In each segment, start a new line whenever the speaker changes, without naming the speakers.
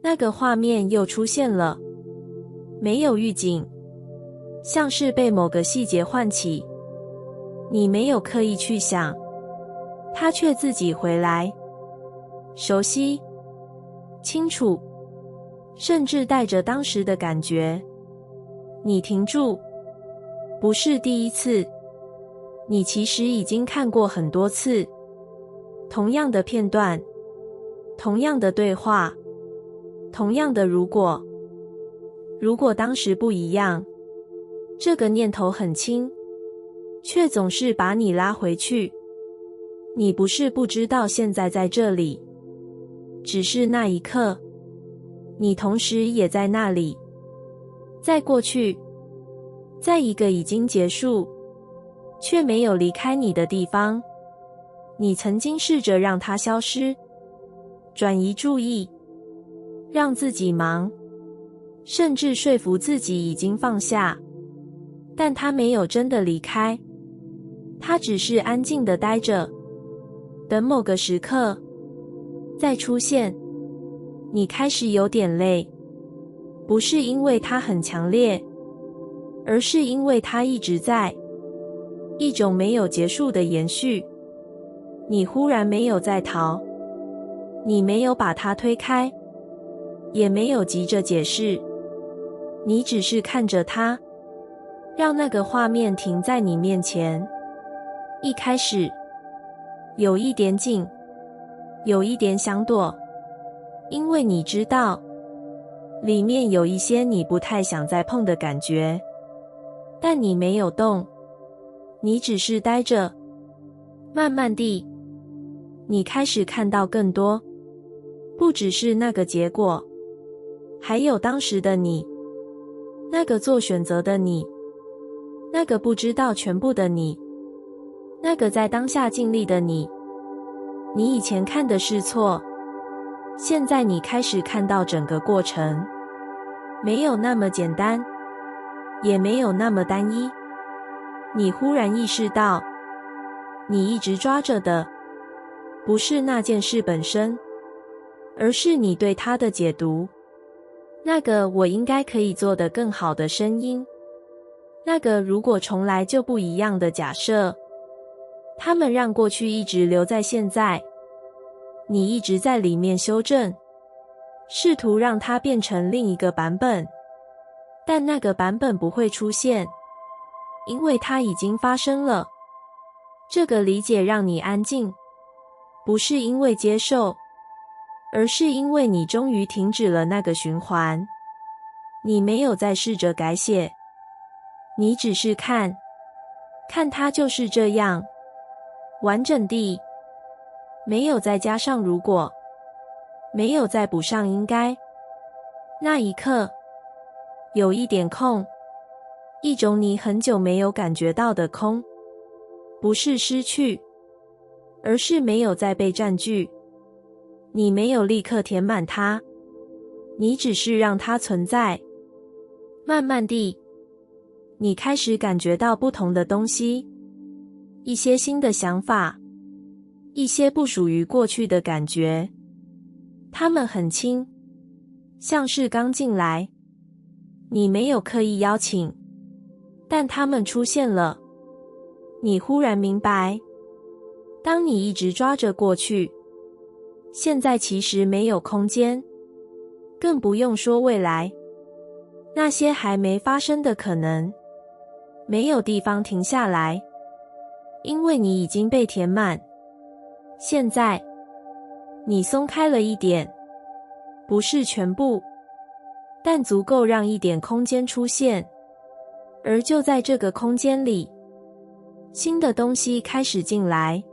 那个画面又出现了，没有预警，像是被某个细节唤起。你没有刻意去想，它却自己回来，熟悉、清楚，甚至带着当时的感觉。你停住，不是第一次，你其实已经看过很多次，同样的片段，同样的对话，同样的如果。如果当时不一样，这个念头很轻，却总是把你拉回去。你不是不知道现在在这里，只是那一刻，你同时也在那里，在过去，在一个已经结束，却没有离开你的地方。你曾经试着让它消失，转移注意，让自己忙，甚至说服自己已经放下，但它没有真的离开，它只是安静地待着，等某个时刻再出现。你开始有点累，不是因为它很强烈，而是因为它一直在，一种没有结束的延续。你忽然没有在逃，你没有把它推开，也没有急着解释，你只是看着它，让那个画面停在你面前。一开始有一点紧，有一点想躲，因为你知道里面有一些你不太想再碰的感觉，但你没有动，你只是呆着。慢慢地，你开始看到更多，不只是那个结果，还有当时的你，那个做选择的你，那个不知道全部的你，那个在当下尽力的你。你以前看的是错，现在你开始看到整个过程，没有那么简单，也没有那么单一。你忽然意识到，你一直抓着的不是那件事本身，而是你对它的解读。那个我应该可以做得更好的声音，那个如果重来就不一样的假设，他们让过去一直留在现在，你一直在里面修正，试图让它变成另一个版本，但那个版本不会出现，因为它已经发生了。这个理解让你安静，不是因为接受，而是因为你终于停止了那个循环。你没有再试着改写，你只是看它就是这样，完整地，没有再加上如果，没有再补上应该。那一刻，有一点空，一种你很久没有感觉到的空，不是失去，而是没有再被占据。你没有立刻填满它，你只是让它存在。慢慢地，你开始感觉到不同的东西，一些新的想法，一些不属于过去的感觉。它们很轻，像是刚进来，你没有刻意邀请，但它们出现了。你忽然明白，当你一直抓着过去，现在其实没有空间，更不用说未来。那些还没发生的可能，没有地方停下来，因为你已经被填满。现在，你松开了一点，不是全部，但足够让一点空间出现。而就在这个空间里，新的东西开始进来，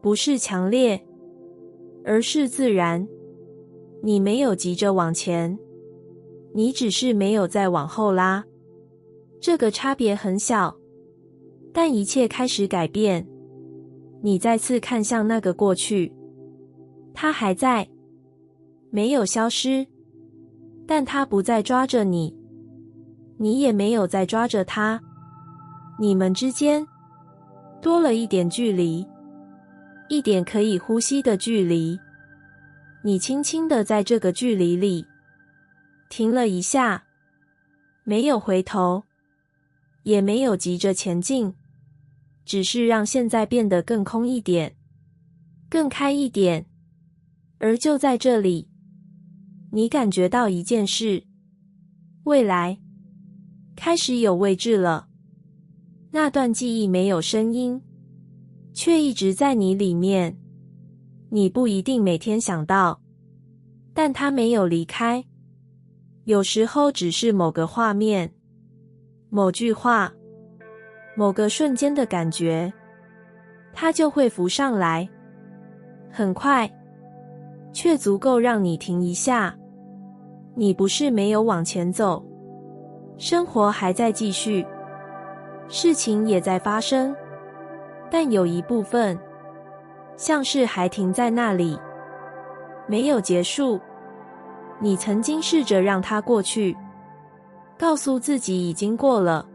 不是强烈，而是自然。你没有急着往前，你只是没有再往后拉。这个差别很小，但一切开始改变。你再次看向那个过去，它还在，没有消失，但它不再抓着你，你也没有再抓着它。你们之间多了一点距离，一点可以呼吸的距离。你轻轻地在这个距离里停了一下，没有回头，也没有急着前进，只是让现在变得更空一点，更开一点。而就在这里，你感觉到一件事，未来开始有位置了。那段记忆没有声音，却一直在你里面。你不一定每天想到，但它没有离开。有时候只是某个画面，某句话，某个瞬间的感觉，它就会浮上来。很快，却足够让你停一下。你不是没有往前走，生活还在继续，事情也在发生，但有一部分像是还停在那里，没有结束。你曾经试着让它过去，告诉自己已经过了，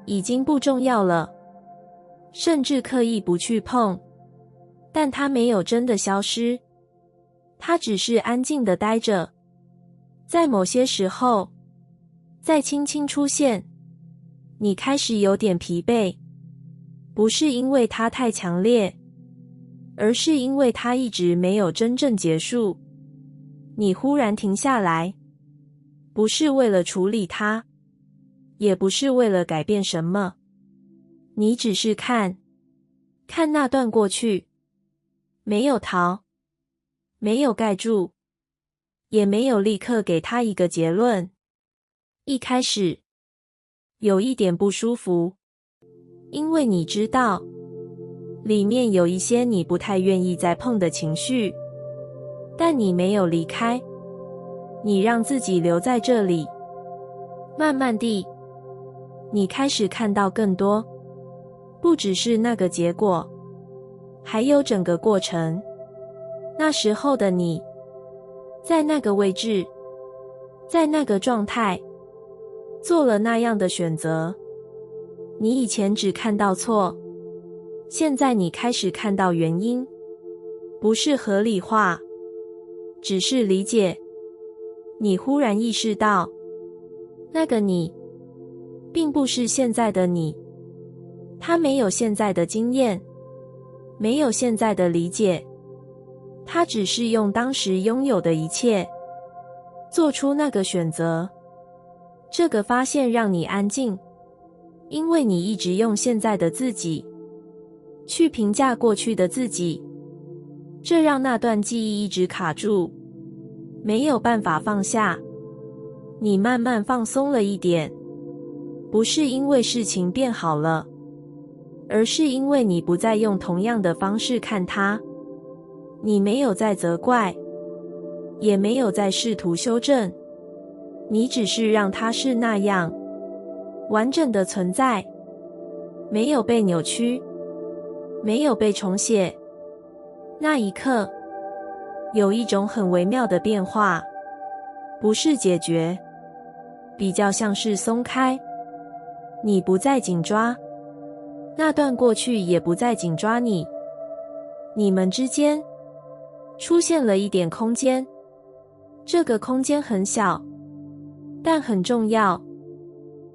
已经不重要了，甚至刻意不去碰，但它没有真的消失，它只是安静地待着。在某些时候，再轻轻出现，你开始有点疲惫，不是因为它太强烈，而是因为它一直没有真正结束。你忽然停下来，不是为了处理它，也不是为了改变什么，你只是看那段过去，没有逃，没有盖住，也没有立刻给他一个结论。一开始有一点不舒服，因为你知道里面有一些你不太愿意再碰的情绪，但你没有离开，你让自己留在这里。慢慢地，你开始看到更多，不只是那个结果，还有整个过程。那时候的你，在那个位置，在那个状态，做了那样的选择。你以前只看到错，现在你开始看到原因，不是合理化，只是理解。你忽然意识到，那个你并不是现在的你，他没有现在的经验，没有现在的理解，他只是用当时拥有的一切做出那个选择。这个发现让你安静，因为你一直用现在的自己去评价过去的自己，这让那段记忆一直卡住，没有办法放下。你慢慢放松了一点，不是因为事情变好了，而是因为你不再用同样的方式看它。你没有在责怪，也没有在试图修正，你只是让它是那样完整的存在，没有被扭曲，没有被重写。那一刻，有一种很微妙的变化，不是解决，比较像是松开。你不再紧抓，那段过去也不再紧抓你，你们之间出现了一点空间。这个空间很小，但很重要，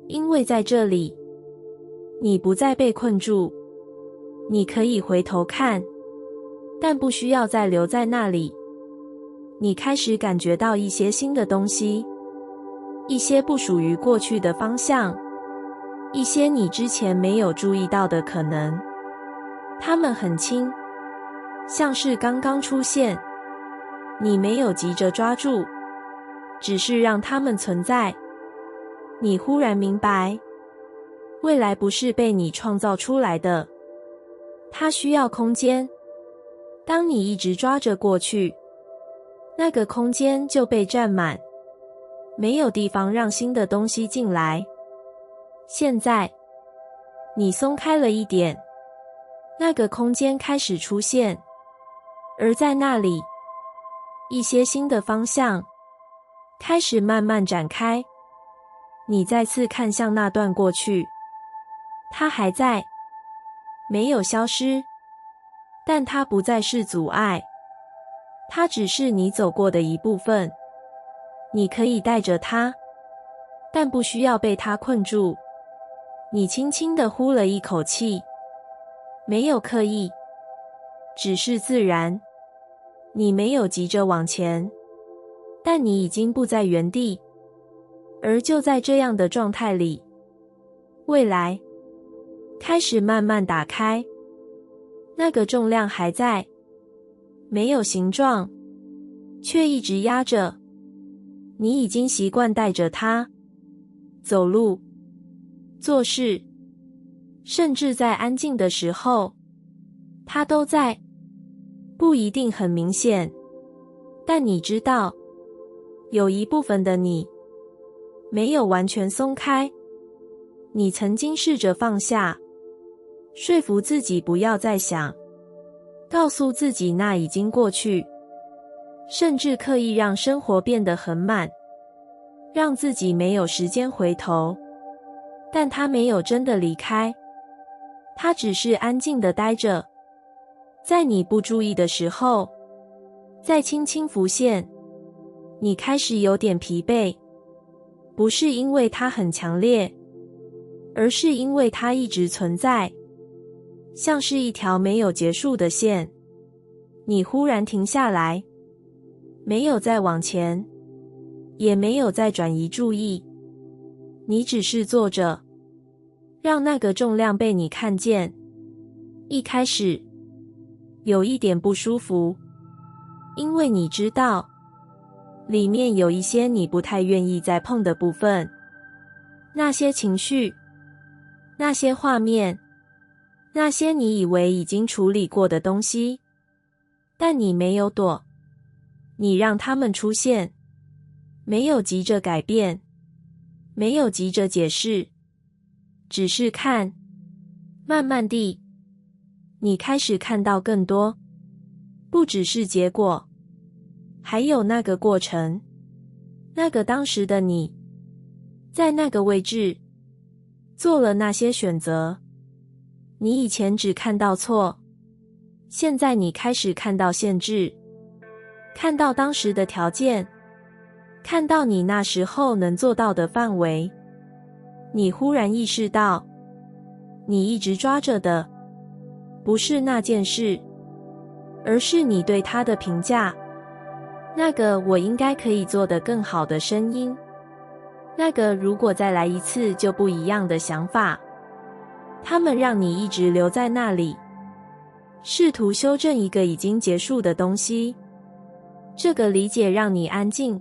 因为在这里，你不再被困住，你可以回头看，但不需要再留在那里。你开始感觉到一些新的东西，一些不属于过去的方向，一些你之前没有注意到的可能。它们很轻，像是刚刚出现，你没有急着抓住，只是让它们存在。你忽然明白，未来不是被你创造出来的，它需要空间。当你一直抓着过去，那个空间就被占满，没有地方让新的东西进来。现在，你松开了一点，那个空间开始出现，而在那里，一些新的方向开始慢慢展开。你再次看向那段过去，它还在，没有消失，但它不再是阻碍，它只是你走过的一部分。你可以带着它，但不需要被它困住。你轻轻地呼了一口气，没有刻意，只是自然。你没有急着往前，但你已经不在原地。而就在这样的状态里，未来开始慢慢打开。那个重量还在，没有形状，却一直压着。你已经习惯带着它走路、做事，甚至在安静的时候，它都在。不一定很明显，但你知道，有一部分的你没有完全松开。你曾经试着放下，说服自己不要再想，告诉自己那已经过去，甚至刻意让生活变得很满，让自己没有时间回头。但他没有真的离开，他只是安静地待着，在你不注意的时候，再轻轻浮现。你开始有点疲惫，不是因为它很强烈，而是因为它一直存在，像是一条没有结束的线。你忽然停下来，没有再往前，也没有再转移注意，你只是坐着，让那个重量被你看见。一开始有一点不舒服，因为你知道，里面有一些你不太愿意再碰的部分，那些情绪，那些画面，那些你以为已经处理过的东西。但你没有躲，你让它们出现，没有急着改变，没有急着解释，只是看。慢慢地，你开始看到更多，不只是结果，还有那个过程，那个当时的你，在那个位置，做了那些选择。你以前只看到错，现在你开始看到限制，看到当时的条件，看到你那时候能做到的范围。你忽然意识到，你一直抓着的不是那件事，而是你对它的评价，那个我应该可以做得更好的声音，那个如果再来一次就不一样的想法。它们让你一直留在那里，试图修正一个已经结束的东西。这个理解让你安静，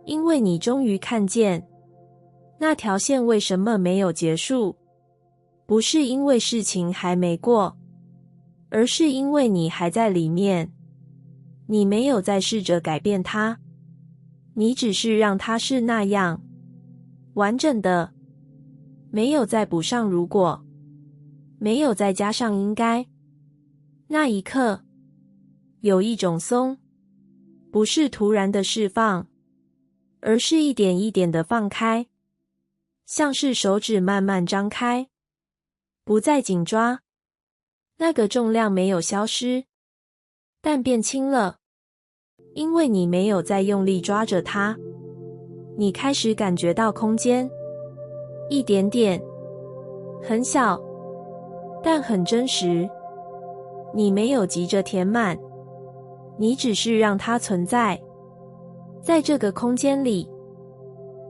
因为你终于看见那条线为什么没有结束，不是因为事情还没过，而是因为你还在里面。你没有再试着改变它，你只是让它是那样，完整的，没有再补上如果，没有再加上应该。那一刻，有一种松，不是突然的释放，而是一点一点的放开，像是手指慢慢张开，不再紧抓。那个重量没有消失，但变轻了，因为你没有再用力抓着它。你开始感觉到空间，一点点，很小，但很真实。你没有急着填满，你只是让它存在。在这个空间里，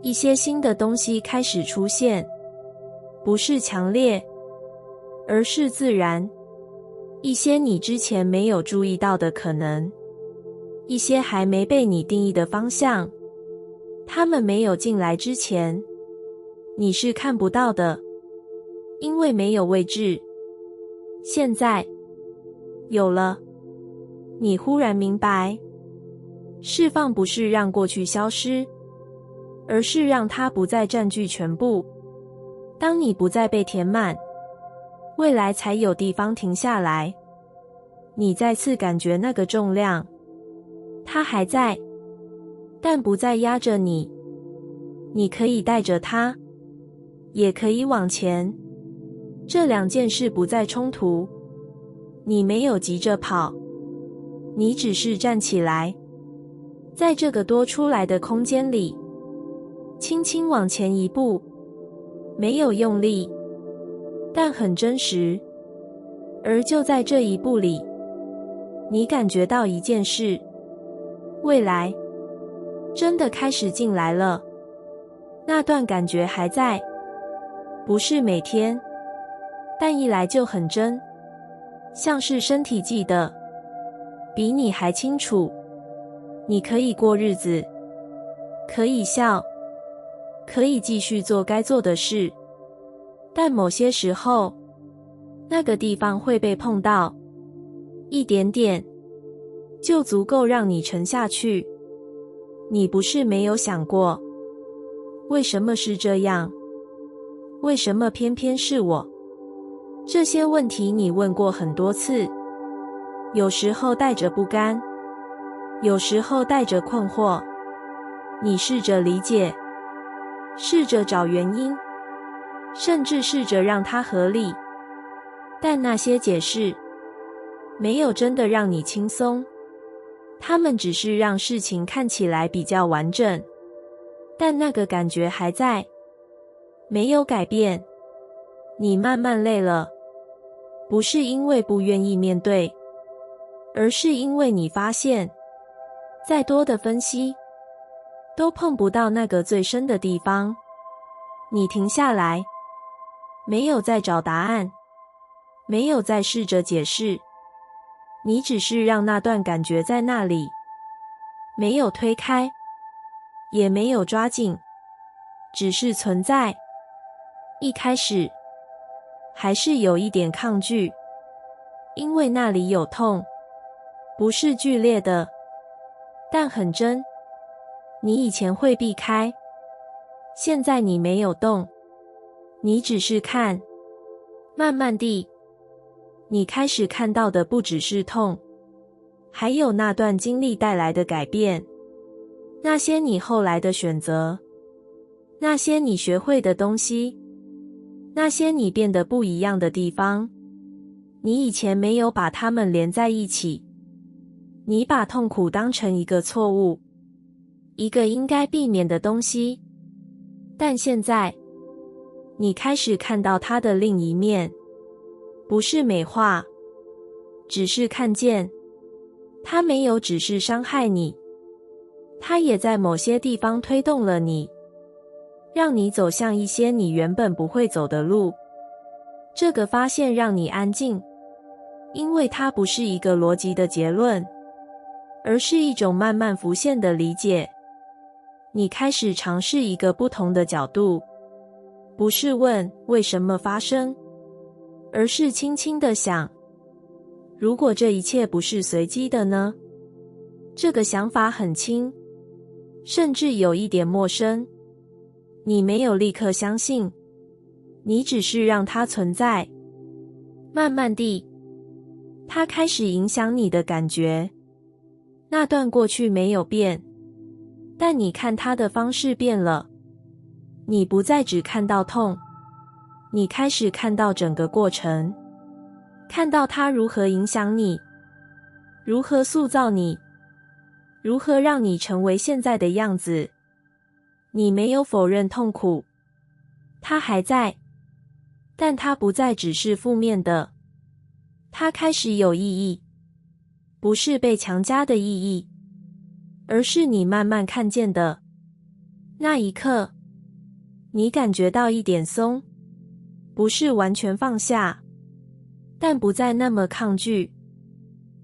一些新的东西开始出现，不是强烈，而是自然。一些你之前没有注意到的可能，一些还没被你定义的方向，它们没有进来之前，你是看不到的，因为没有位置。现在有了，你忽然明白，释放不是让过去消失，而是让它不再占据全部。当你不再被填满，未来才有地方停下来。你再次感觉那个重量，它还在，但不再压着你。你可以带着它，也可以往前。这两件事不再冲突。你没有急着跑，你只是站起来，在这个多出来的空间里，轻轻往前一步，没有用力，但很真实。而就在这一步里，你感觉到一件事，未来真的开始进来了。那段感觉还在，不是每天，但一来就很真，像是身体记得，比你还清楚。你可以过日子，可以笑，可以继续做该做的事，但某些时候，那个地方会被碰到，一点点，就足够让你沉下去。你不是没有想过，为什么是这样？为什么偏偏是我？这些问题你问过很多次，有时候带着不甘，有时候带着困惑。你试着理解，试着找原因，甚至试着让它合理。但那些解释没有真的让你轻松，他们只是让事情看起来比较完整，但那个感觉还在，没有改变。你慢慢累了，不是因为不愿意面对，而是因为你发现，再多的分析都碰不到那个最深的地方。你停下来，没有再找答案，没有再试着解释，你只是让那段感觉在那里，没有推开，也没有抓紧，只是存在。一开始还是有一点抗拒，因为那里有痛，不是剧烈的，但很真。你以前会避开，现在你没有动，你只是看。慢慢地，你开始看到的不只是痛，还有那段经历带来的改变，那些你后来的选择，那些你学会的东西，那些你变得不一样的地方。你以前没有把它们连在一起，你把痛苦当成一个错误，一个应该避免的东西。但现在，你开始看到它的另一面，不是美化，只是看见。它没有只是伤害你，它也在某些地方推动了你，让你走向一些你原本不会走的路。这个发现让你安静，因为它不是一个逻辑的结论，而是一种慢慢浮现的理解。你开始尝试一个不同的角度，不是问为什么发生，而是轻轻地想，如果这一切不是随机的呢？这个想法很轻，甚至有一点陌生。你没有立刻相信，你只是让它存在。慢慢地，它开始影响你的感觉。那段过去没有变，但你看它的方式变了。你不再只看到痛，你开始看到整个过程，看到它如何影响你，如何塑造你，如何让你成为现在的样子。你没有否认痛苦，它还在，但它不再只是负面的，它开始有意义，不是被强加的意义，而是你慢慢看见的。那一刻，你感觉到一点松，不是完全放下，但不再那么抗拒。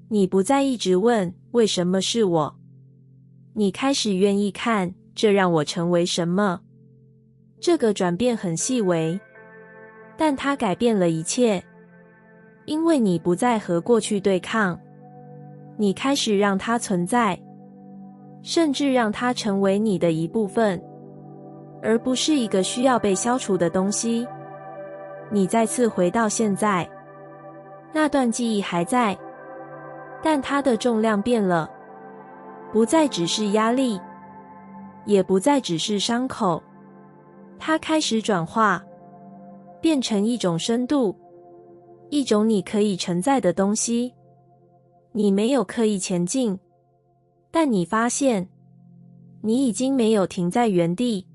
你不再一直问为什么是我，你开始愿意看这让我成为什么。这个转变很细微，但它改变了一切，因为你不再和过去对抗，你开始让它存在，甚至让它成为你的一部分，而不是一个需要被消除的东西。你再次回到现在，那段记忆还在，但它的重量变了，不再只是压力，也不再只是伤口，它开始转化，变成一种深度，一种你可以承载的东西。你没有刻意前进，但你发现你已经没有停在原地，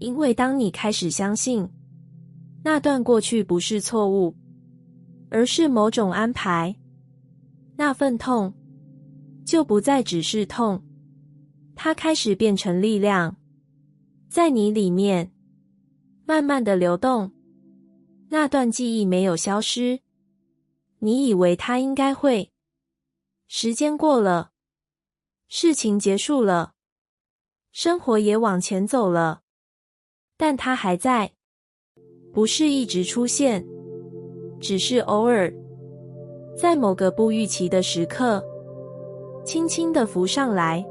因为当你开始相信那段过去不是错误，而是某种安排，那份痛就不再只是痛，它开始变成力量，在你里面慢慢的流动。那段记忆没有消失，你以为它应该会。时间过了，事情结束了，生活也往前走了，但它还在，不是一直出现，只是偶尔，在某个不预期的时刻，轻轻地浮上来，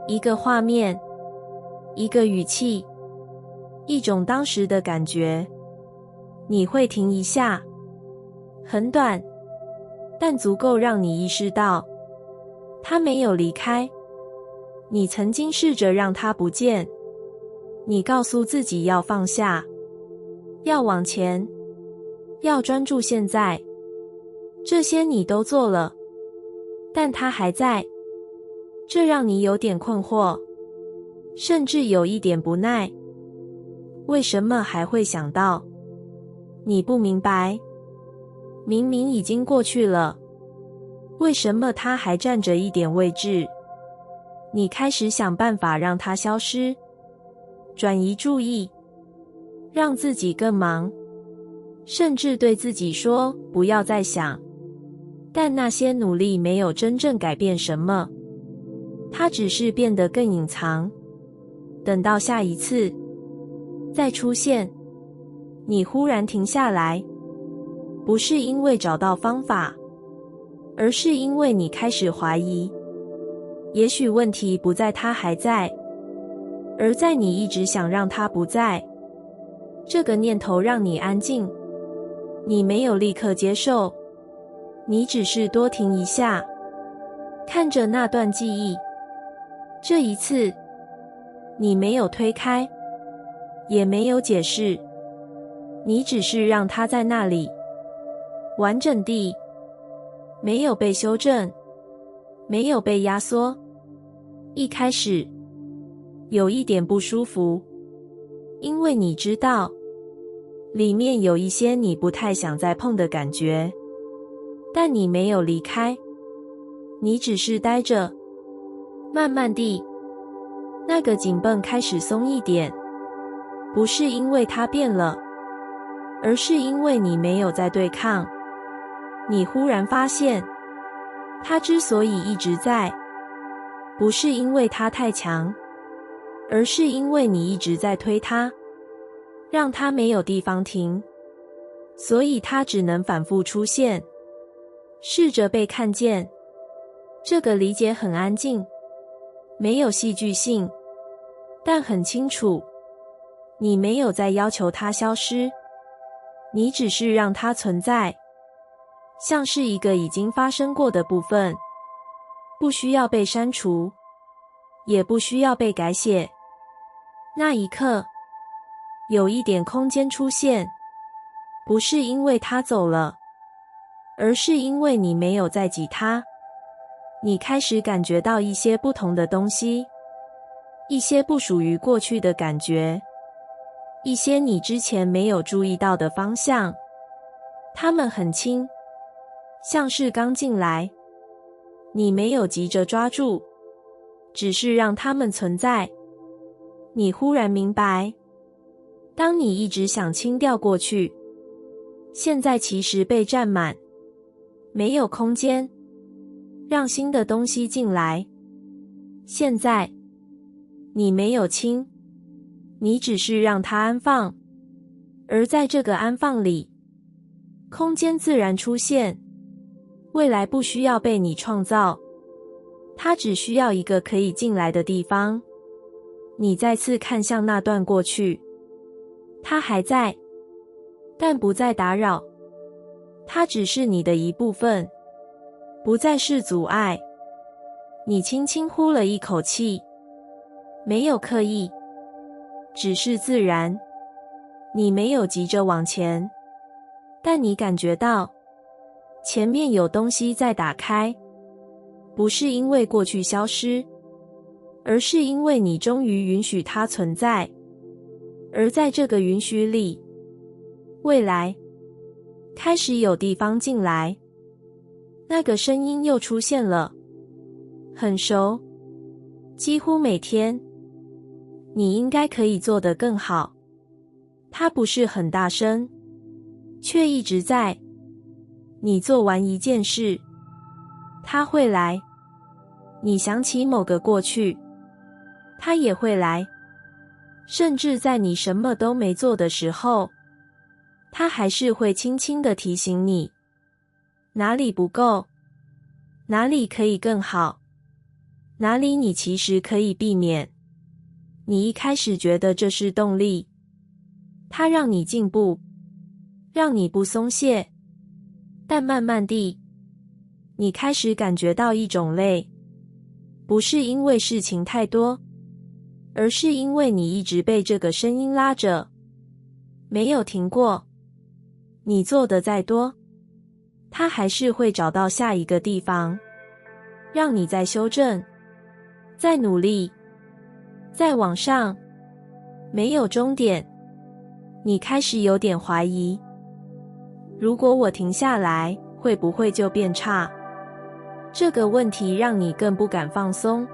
一个画面，一个语气，一种当时的感觉，你会停一下，很短，但足够让你意识到，他没有离开。你曾经试着让他不见，你告诉自己要放下，要往前，要专注现在，这些你都做了，但他还在，这让你有点困惑，甚至有一点不耐。为什么还会想到？你不明白，明明已经过去了，为什么它还占着一点位置？你开始想办法让它消失，转移注意，让自己更忙，甚至对自己说不要再想。但那些努力没有真正改变什么，它只是变得更隐藏。等到下一次再出现，你忽然停下来，不是因为找到方法，而是因为你开始怀疑。也许问题不在它还在，而在你一直想让它不在。这个念头让你安静，你没有立刻接受，你只是多停一下，看着那段记忆。这一次，你没有推开，也没有解释，你只是让它在那里，完整地，没有被修正，没有被压缩。一开始，有一点不舒服，因为你知道，里面有一些你不太想再碰的感觉，但你没有离开，你只是待着。慢慢地，那个紧绷开始松一点，不是因为它变了，而是因为你没有在对抗。你忽然发现，它之所以一直在，不是因为它太强，而是因为你一直在推它，让它没有地方停，所以它只能反复出现，试着被看见。这个理解很安静，没有戏剧性，但很清楚，你没有在要求它消失，你只是让它存在，像是一个已经发生过的部分，不需要被删除，也不需要被改写。那一刻，有一点空间出现，不是因为它走了，而是因为你没有在挤它。你开始感觉到一些不同的东西，一些不属于过去的感觉，一些你之前没有注意到的方向。它们很轻，像是刚进来，你没有急着抓住，只是让它们存在。你忽然明白，当你一直想清掉过去，现在其实被占满，没有空间让新的东西进来。现在你没有清，你只是让它安放，而在这个安放里，空间自然出现。未来不需要被你创造，它只需要一个可以进来的地方。你再次看向那段过去，它还在，但不再打扰，它只是你的一部分，不再是阻碍。你轻轻呼了一口气，没有刻意，只是自然。你没有急着往前，但你感觉到前面有东西在打开，不是因为过去消失，而是因为你终于允许它存在。而在这个允许里，未来开始有地方进来。那个声音又出现了，很熟，几乎每天。你应该可以做得更好。它不是很大声，却一直在。你做完一件事，它会来。你想起某个过去，它也会来。甚至在你什么都没做的时候，它还是会轻轻地提醒你，哪里不够，哪里可以更好，哪里你其实可以避免。你一开始觉得这是动力，它让你进步，让你不松懈，但慢慢地，你开始感觉到一种累，不是因为事情太多，而是因为你一直被这个声音拉着，没有停过。你做的再多，它还是会找到下一个地方，让你再修正，再努力，再往上，没有终点。你开始有点怀疑，如果我停下来，会不会就变差？这个问题让你更不敢放松。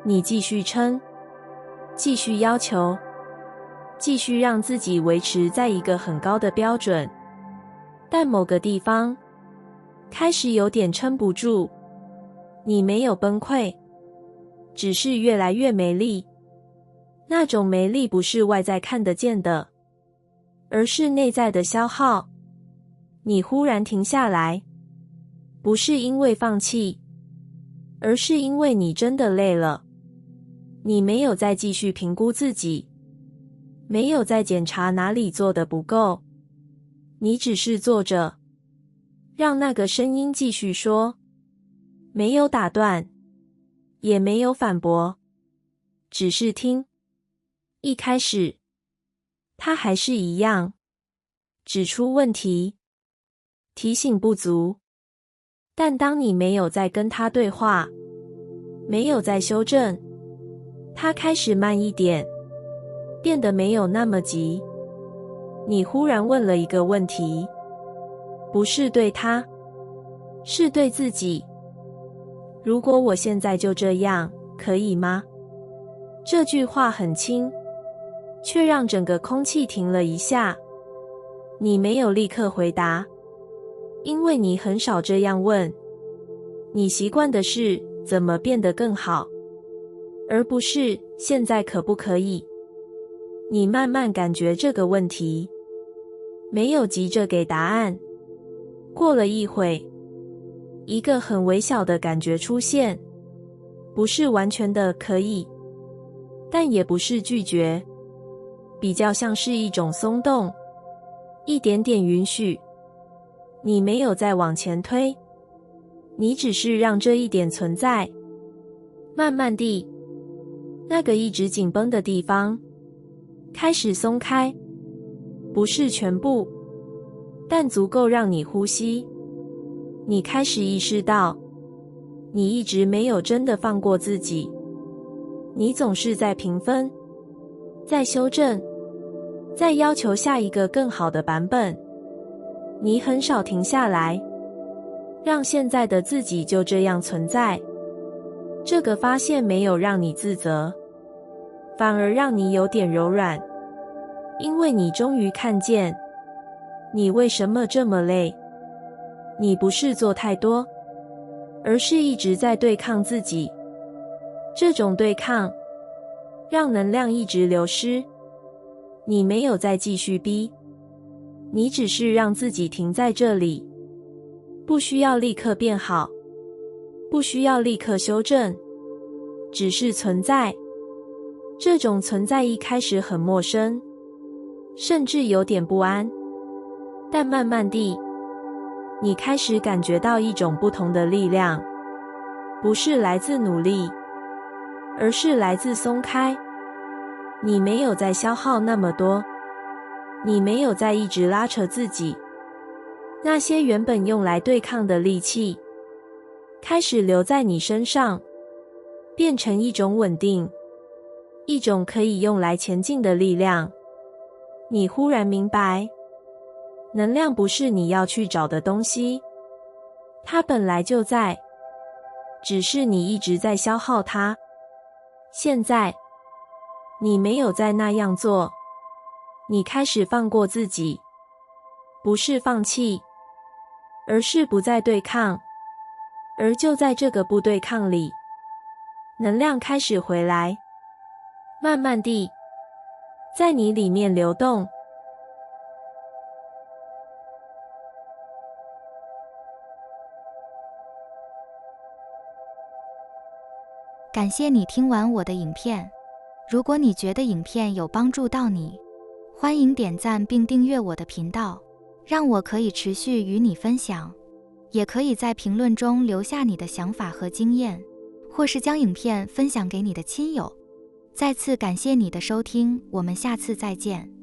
你继续撑，继续要求，继续让自己维持在一个很高的标准，但某个地方开始有点撑不住。你没有崩溃，只是越来越没力。那种没力不是外在看得见的，而是内在的消耗。你忽然停下来，不是因为放弃，而是因为你真的累了。你没有再继续评估自己，没有再检查哪里做得不够，你只是坐着，让那个声音继续说，没有打断，也没有反驳，只是听。一开始，他还是一样，指出问题，提醒不足。但当你没有再跟他对话，没有再修正，他开始慢一点，变得没有那么急。你忽然问了一个问题，不是对他，是对自己。如果我现在就这样，可以吗？这句话很轻，却让整个空气停了一下。你没有立刻回答，因为你很少这样问。你习惯的是怎么变得更好，而不是现在可不可以。你慢慢感觉这个问题，没有急着给答案。过了一会，一个很微小的感觉出现，不是完全的可以，但也不是拒绝，比较像是一种松动，一点点允许。你没有再往前推，你只是让这一点存在。慢慢地，那个一直紧绷的地方开始松开，不是全部，但足够让你呼吸。你开始意识到，你一直没有真的放过自己，你总是在评分，在修正，在要求下一个更好的版本。你很少停下来，让现在的自己就这样存在。这个发现没有让你自责，反而让你有点柔软，因为你终于看见，你为什么这么累。你不是做太多，而是一直在对抗自己。这种对抗让能量一直流失。你没有再继续逼，你只是让自己停在这里，不需要立刻变好，不需要立刻修正，只是存在。这种存在一开始很陌生，甚至有点不安，但慢慢地，你开始感觉到一种不同的力量，不是来自努力，而是来自松开。你没有再消耗那么多，你没有再一直拉扯自己，那些原本用来对抗的力气，开始留在你身上，变成一种稳定，一种可以用来前进的力量。你忽然明白，能量不是你要去找的东西，它本来就在，只是你一直在消耗它。现在，你没有再那样做，你开始放过自己，不是放弃，而是不再对抗。而就在这个不对抗里，能量开始回来，慢慢地在你里面流动。
感谢你听完我的影片。如果你觉得影片有帮助到你，欢迎点赞并订阅我的频道，让我可以持续与你分享。也可以在评论中留下你的想法和经验，或是将影片分享给你的亲友。再次感谢你的收听，我们下次再见。